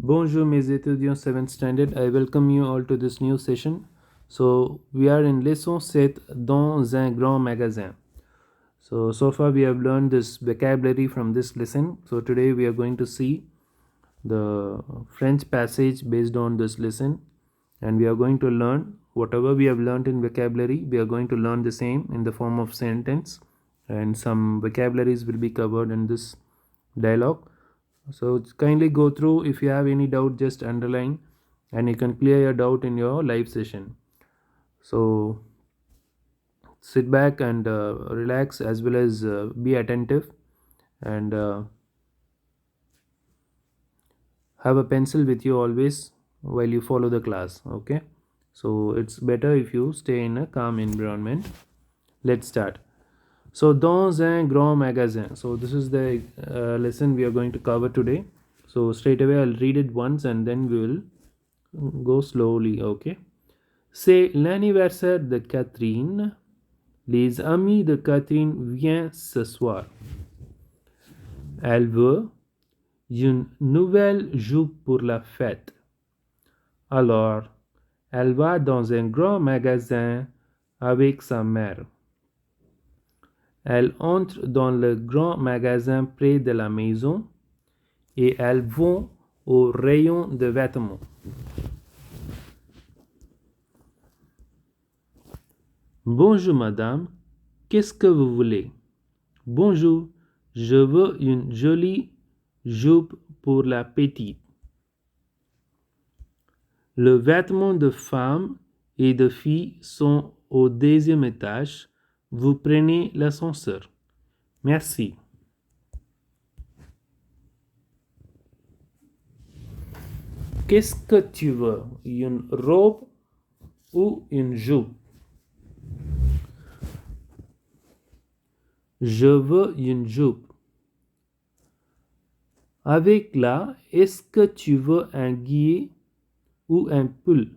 Bonjour mes étudiants 7th standard, I welcome you all to this new session. So we are in leçon 7 dans un grand magasin. So far we have learned this vocabulary from this lesson. So today we are going to see the French passage based on this lesson, and we are going to learn whatever we have learned in vocabulary. We are going to learn the same in the form of sentence, and some vocabularies will be covered in this dialogue. So kindly go through. If you have any doubt, just underline and you can clear your doubt in your live session. So sit back and relax, as well as be attentive, and have a pencil with you always while you follow the class. Okay, so it's better if you stay in a calm environment. Let's start. So dans un grand magasin, so this is the lesson we are going to cover today. So straight away I'll read it once and then we will go slowly. Okay, c'est l'anniversaire de Catherine. Les amis de Catherine viennent ce soir. Elle veut une nouvelle jupe pour la fête. Alors, elle va dans un grand magasin avec sa mère. Elle entre dans le grand magasin près de la maison et elles vont au rayon de vêtements. Bonjour madame, qu'est-ce que vous voulez? Bonjour, je veux une jolie jupe pour la petite. Les vêtements de femmes et de filles sont au deuxième étage. Vous prenez l'ascenseur. Merci. Qu'est-ce que tu veux? Une robe ou une jupe? Je veux une jupe. Avec là, est-ce que tu veux un guillet ou un pull?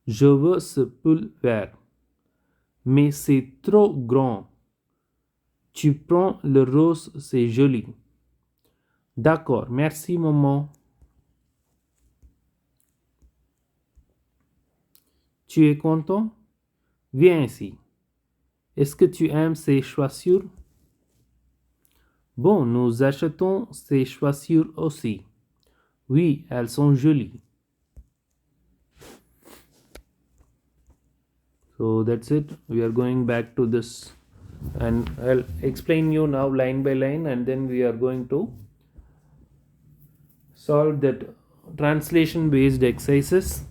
Je veux ce pull vert. Mais c'est trop grand. Tu prends le rose, c'est joli. D'accord, merci maman. Tu es content? Viens ici. Est-ce que tu aimes ces chaussures? Bon, nous achetons ces chaussures aussi. Oui, elles sont jolies. So that's it. We are going back to this, and I'll explain you now line by line, and then we are going to solve that translation based exercises.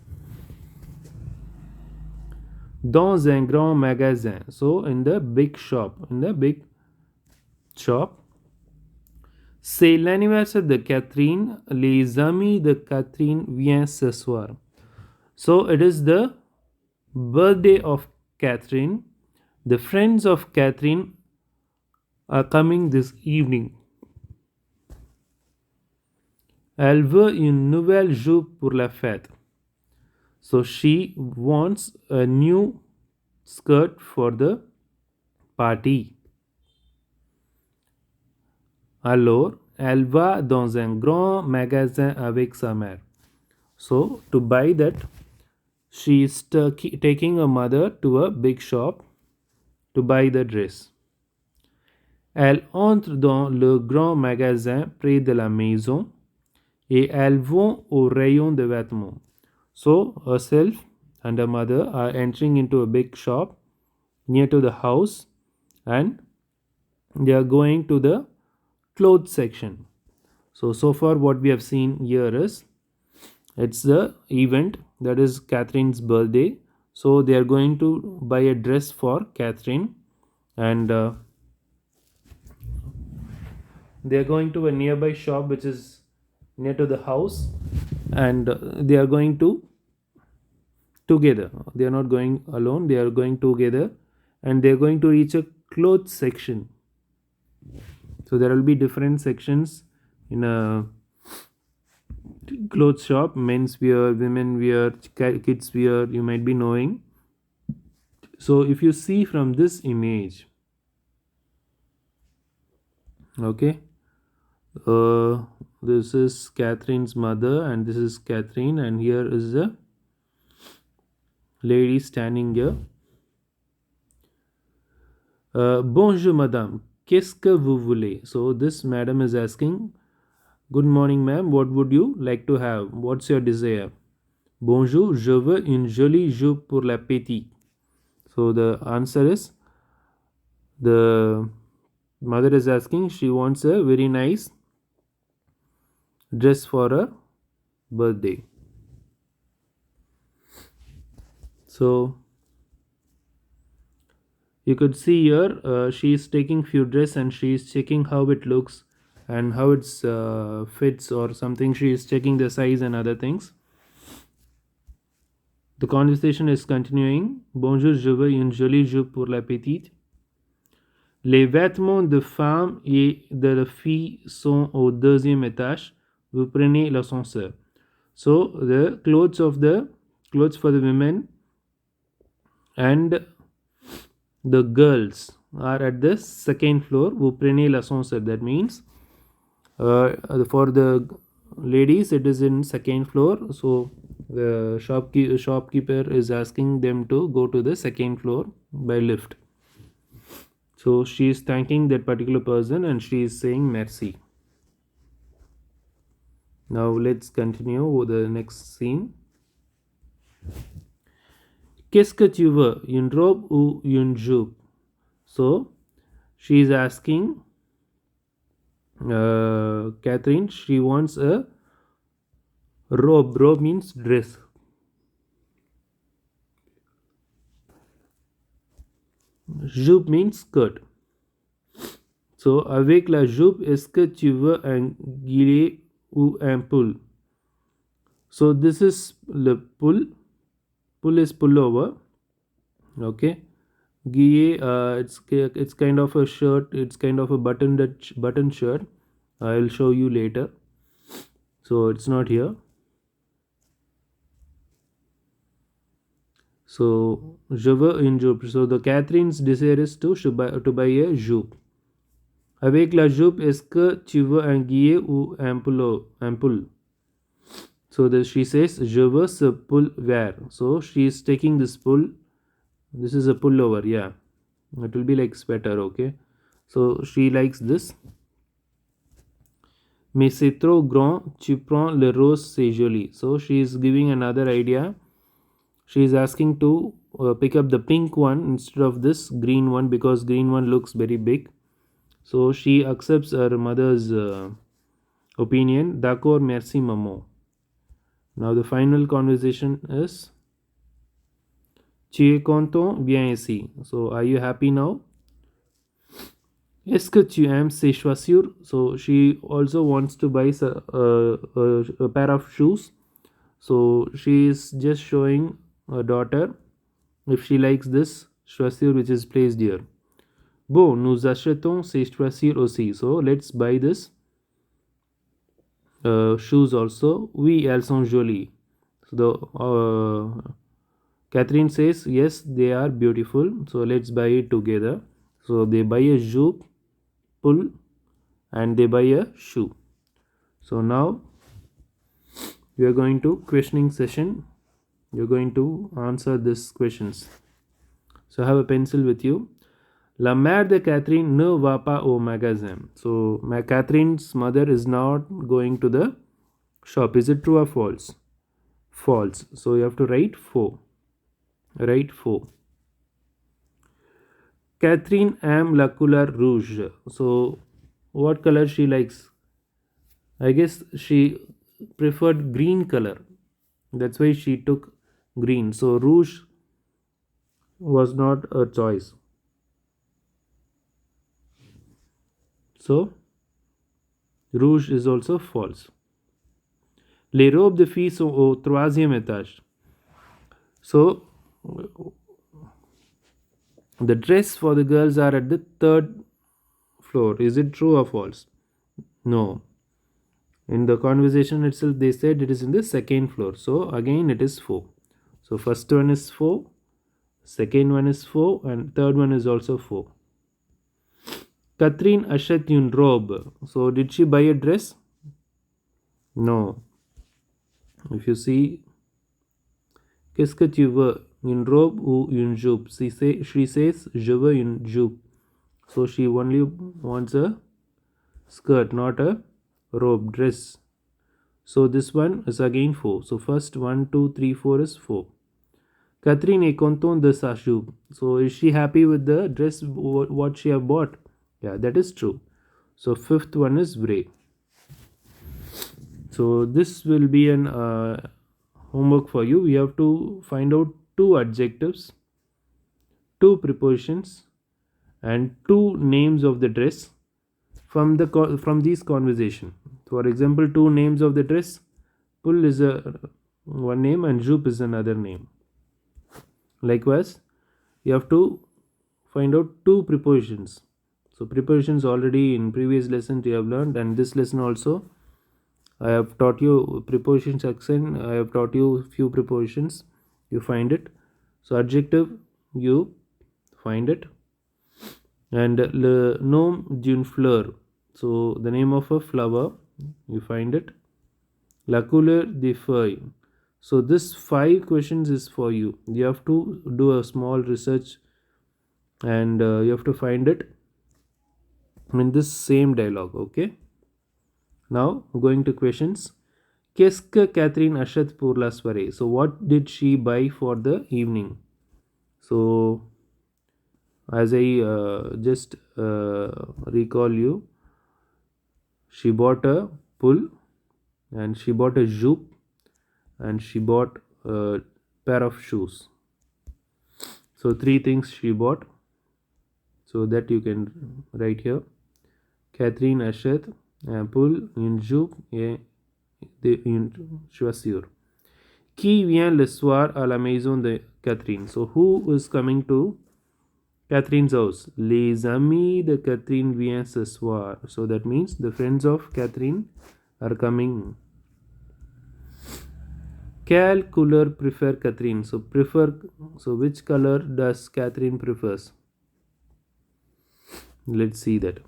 Dans un grand magasin, so in the big shop, c'est l'anniversaire de Catherine. Les amis de Catherine viennent ce soir. So it is the birthday of Catherine. The friends of Catherine are coming this evening. Elle veut une nouvelle jupe pour la fête. So she wants a new skirt for the party. Alors, elle va dans un grand magasin avec sa mère. So, to buy that, she is taking her mother to a big shop to buy the dress. Elle entre dans le grand magasin près de la maison et elles vont au rayon de vêtements. So, herself and her mother are entering into a big shop near to the house, and they are going to the clothes section. So far what we have seen here is it's the event, that is Catherine's birthday. So they are going to buy a dress for Catherine, and they are going to a nearby shop which is near to the house, and they are going to together. They are not going alone, they are going together, and they are going to reach a clothes section. So there will be different sections in a clothes shop: men's wear, women wear, kids wear, you might be knowing. So if you see from this image, Okay. Uh, this is Catherine's mother, and this is Catherine, and here is the lady standing here. Bonjour, madame. Qu'est-ce que vous voulez? So this madam is asking, good morning, ma'am. What would you like to have? What's your desire? Bonjour, je veux une jolie jupe pour la petite. So the answer is, the mother is asking, she wants a very nice dress for her birthday. So you could see here, she is taking few dress and she is checking how it looks and how it's fits or something. She is checking the size and other things. The conversation is continuing. Bonjour, je veux une jolie jupe pour la petite. Les vêtements de femme et de fille sont au deuxième étage. Vous prenez l'ascenseur. So the clothes for the women and the girls are at the second floor. Vous prenez l'ascenseur. That means for the ladies it is in second floor. So the shopkeeper is asking them to go to the second floor by lift. So she is thanking that particular person and she is saying merci. Now let's continue with the next scene. Qu'est-ce que tu veux? Une robe ou une jupe? So she is asking Catherine, she wants a robe. Robe means dress. Jupe means skirt. So avec la jupe, est-ce que tu veux un gilet ou un pull? So this is the pull. Pull is pullover. Okay. Gilet, it's kind of a shirt. It's kind of a button shirt. I'll show you later. So it's not here. So je veux une jupe. So the Catherine's desire is to buy a jupe. Avec la jupe, est-ce que tu veux un gilet ou un pull? So she says, je veux ce pull wear. So she is taking this pull. This is a pullover, yeah. It will be like sweater, okay. So she likes this. Mais c'est trop grand, tu prends le rose, c'est joli. So she is giving another idea. She is asking to pick up the pink one instead of this green one because green one looks very big. So she accepts her mother's opinion. D'accord, merci maman. Now the final conversation is, tu es content? Viens ici. So are you happy now? Est-ce que tu aimes ces chaussures? So she also wants to buy a pair of shoes. So she is just showing her daughter if she likes this chaussure which is placed here. Bon, nous achetons ces chaussures aussi. So let's buy this shoes also. Oui, elles sont jolies. So the Catherine says, yes, they are beautiful. So let's buy it together. So they buy a jupe, pull, and they buy a shoe. So now we are going to questioning session. You're going to answer these questions. So have a pencil with you. La mère de Catherine ne va pas au magasin. So Catherine's mother is not going to the shop. Is it true or false? False. So you have to write 4. Write 4. Catherine aime la couleur rouge. So what color she likes? I guess she preferred green color. That's why she took green. So rouge was not a choice. So rouge is also false. Les robes de filles sont au troisième étage. So the dress for the girls are at the third floor. Is it true or false? No. In the conversation itself, they said it is in the second floor. So again, it is 4. So first one is 4, second one is 4, and third one is also 4. Catherine achète une robe. So did she buy a dress? No. If you see, qu'est-ce que tu veux? Une robe ou une jupe? She says, je veux une jupe. So she only wants a skirt, not a robe, dress. So this one is again 4. So first 1, 2, 3, 4 is 4. Catherine est contente de sa jupe. So is she happy with the dress what she have bought? Yeah, that is true. So fifth one is vrai. So this will be an homework for you. We have to find out two adjectives, two prepositions, and two names of the dress from these conversation. For example, two names of the dress. Pull is a one name and jupe is another name. Likewise, you have to find out two prepositions. So prepositions already in previous lesson you have learned, and this lesson also I have taught you preposition section. I have taught you few prepositions. You find it. So adjective you find it, and le nom d'une fleur. So the name of a flower you find it. La couleur des feuilles. So this 5 questions is for you. You have to do a small research, and you have to find it in this same dialogue. Okay. Now going to questions. Qu'est-ce que Catherine achète pour la soirée? So what did she buy for the evening? So as I just recall you, she bought a pull, and she bought a jupe, and she bought a pair of shoes. So 3 things she bought. So that you can write here. Catherine achète un pull, une jupe et une chaussure. Qui vient le soir à la maison de Catherine? So who is coming to Catherine's house? Les amis de Catherine viennent ce soir. So that means the friends of Catherine are coming. Quelle couleur préfère Catherine? So which color does Catherine prefers? Let's see that.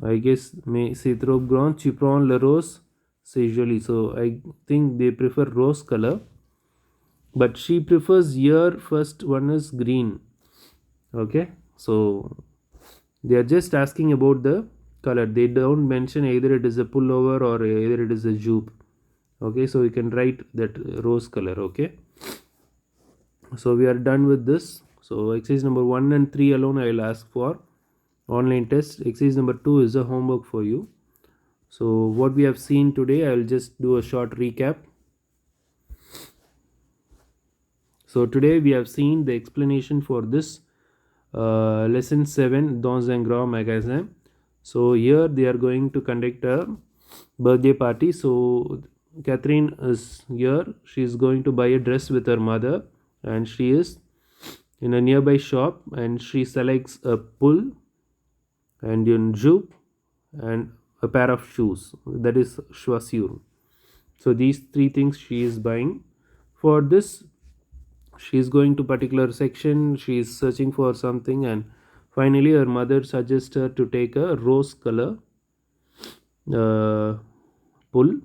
I guess mais c'est trop grand. Tu prends le rose. C'est joli. So I think they prefer rose color. But she prefers here first one is green. Okay. So they are just asking about the color. They don't mention either it is a pullover or either it is a jupe. Okay. So you can write that rose color. Okay. So we are done with this. So exercise number 1 and 3 alone I will ask for online test. Exercise number 2 is a homework for you. So what we have seen today, I will just do a short recap. So today we have seen the explanation for this lesson 7 dans un grand magasin. So here they are going to conduct a birthday party. So Catherine is here. She is going to buy a dress with her mother, and she is in a nearby shop, and she selects a pull and a jupe and a pair of shoes, that is chaussure. So these 3 things she is buying. For this she is going to particular section, she is searching for something, and finally her mother suggests her to take a rose color pull,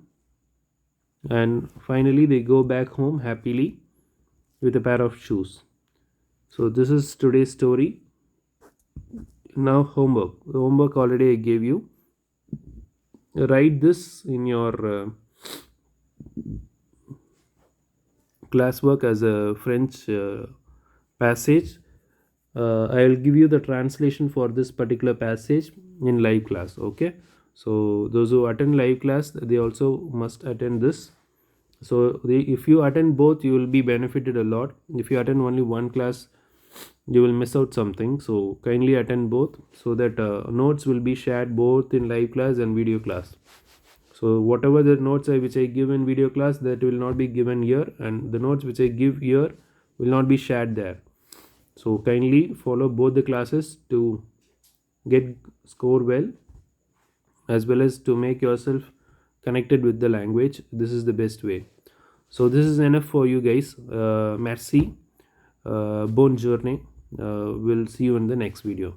and finally they go back home happily with a pair of shoes. So this is today's story. Now homework already I gave you. Write this in your classwork as a French passage. I will give you the translation for this particular passage in live class. Okay, so those who attend live class, they also must attend this. So if you attend both, you will be benefited a lot. If you attend only one class, you will miss out something. So kindly attend both, so that notes will be shared both in live class and video class. So whatever the notes which I give in video class, that will not be given here, and the notes which I give here will not be shared there. So kindly follow both the classes to get score well, as well as to make yourself connected with the language. This is the best way. So this is enough for you guys. Merci. Bonne journée. We'll see you in the next video.